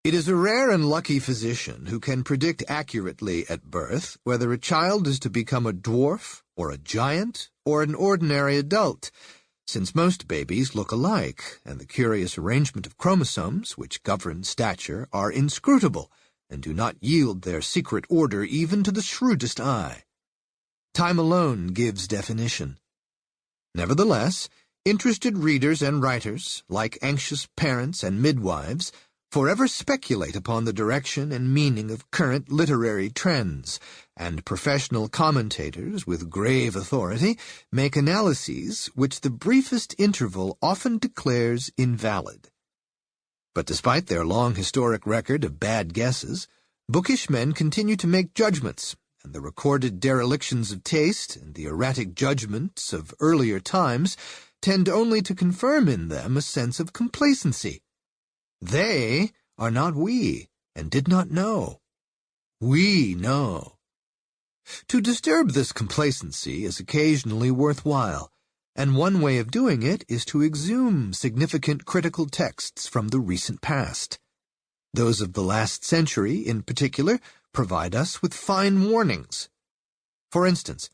It is a rare and lucky physician who can predict accurately at birth whether a child is to become a dwarf, or a giant, or an ordinary adult, since most babies look alike, and the curious arrangement of chromosomes which govern stature are inscrutable, and do not yield their secret order even to the shrewdest eye. Time alone gives definition. Nevertheless, interested readers and writers, like anxious parents and midwives, forever speculate upon the direction and meaning of current literary trends, and professional commentators with grave authority make analyses which the briefest interval often declares invalid. But despite their long historic record of bad guesses, bookish men continue to make judgments, and the recorded derelictions of taste and the erratic judgments of earlier times tend only to confirm in them a sense of complacency. They are not we, and did not know. We know. To disturb this complacency is occasionally worthwhile, and one way of doing it is to exhume significant critical texts from the recent past. Those of the last century, in particular, provide us with fine warnings. For instance,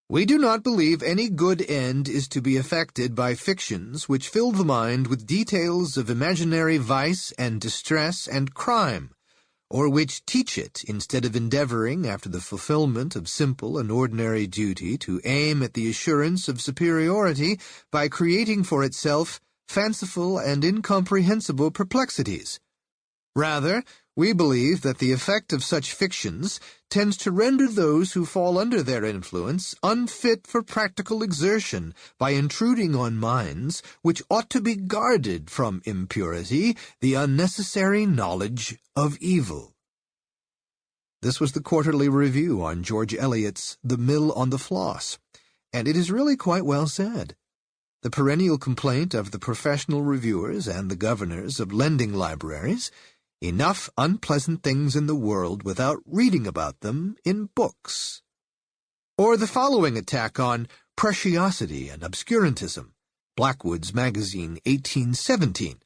we do not believe any good end is to be effected by fictions which fill the mind with details of imaginary vice and distress and crime, or which teach it, instead of endeavoring after the fulfillment of simple and ordinary duty, to aim at the assurance of superiority by creating for itself fanciful and incomprehensible perplexities. Rather, we believe that the effect of such fictions tends to render those who fall under their influence unfit for practical exertion by intruding on minds which ought to be guarded from impurity, the unnecessary knowledge of evil. This was the Quarterly Review on George Eliot's The Mill on the Floss, and it is really quite well said. The perennial complaint of the professional reviewers and the governors of lending libraries: enough unpleasant things in the world without reading about them in books. Or the following attack on preciosity and obscurantism, Blackwood's Magazine, 1817.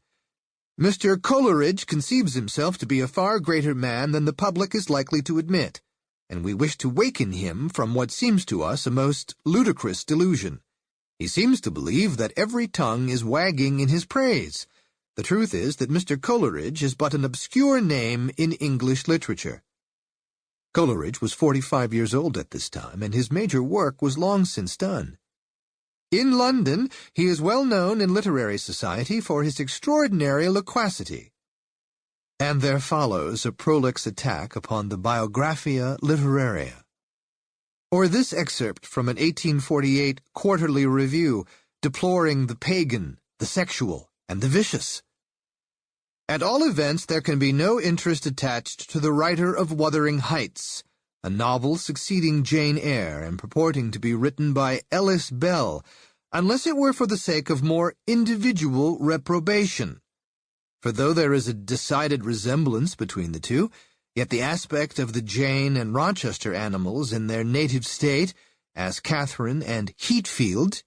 Mr. Coleridge conceives himself to be a far greater man than the public is likely to admit, and we wish to waken him from what seems to us a most ludicrous delusion. He seems to believe that every tongue is wagging in his praise. The truth is that Mr. Coleridge is but an obscure name in English literature. Coleridge was 45 years old at this time, and his major work was long since done. In London, he is well known in literary society for his extraordinary loquacity. And there follows a prolix attack upon the Biographia Literaria. Or this excerpt from an 1848 Quarterly Review, deploring the pagan, the sexual, and the vicious. At all events, there can be no interest attached to the writer of Wuthering Heights, a novel succeeding Jane Eyre and purporting to be written by Ellis Bell, unless it were for the sake of more individual reprobation. For though there is a decided resemblance between the two, yet the aspect of the Jane and Rochester animals in their native state, as Catherine and Heatfield,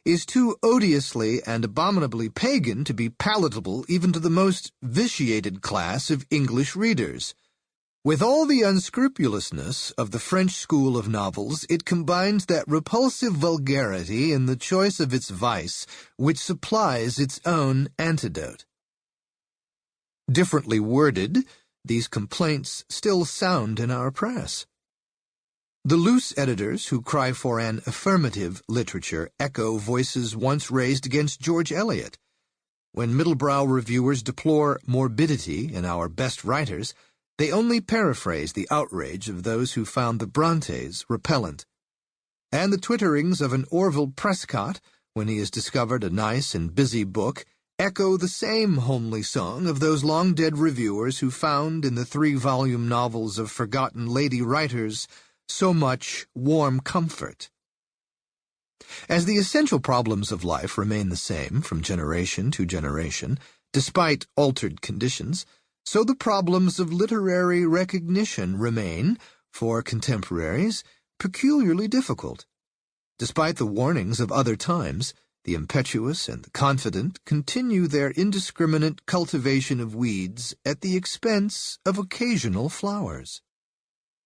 is too odiously and abominably pagan to be palatable even to the most vitiated class of English readers. With all the unscrupulousness of the French school of novels, it combines that repulsive vulgarity in the choice of its vice which supplies its own antidote. Differently worded, these complaints still sound in our press. The loose editors who cry for an affirmative literature echo voices once raised against George Eliot. When middlebrow reviewers deplore morbidity in our best writers, they only paraphrase the outrage of those who found the Brontes repellent. And the twitterings of an Orville Prescott, when he has discovered a nice and busy book, echo the same homely song of those long-dead reviewers who found in the 3-volume novels of forgotten lady writers so much warm comfort. As the essential problems of life remain the same from generation to generation, despite altered conditions, so the problems of literary recognition remain, for contemporaries, peculiarly difficult. Despite the warnings of other times, The impetuous and the confident continue their indiscriminate cultivation of weeds at the expense of occasional flowers.